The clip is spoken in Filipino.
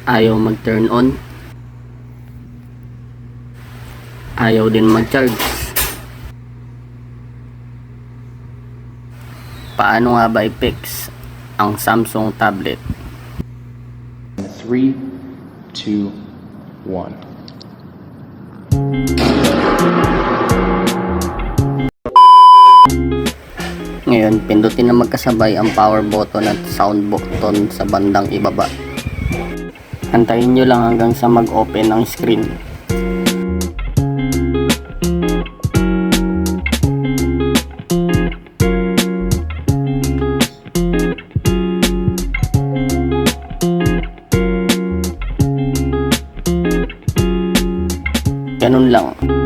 Ayaw mag-turn on. Ayaw din mag-charge. Paano nga ba i-fix ang Samsung tablet? 3, 2, 1. Ngayon, pindutin na magkasabay ang power button at sound button sa bandang ibaba. Antayin nyo lang hanggang sa mag-open ang screen. Ganun lang.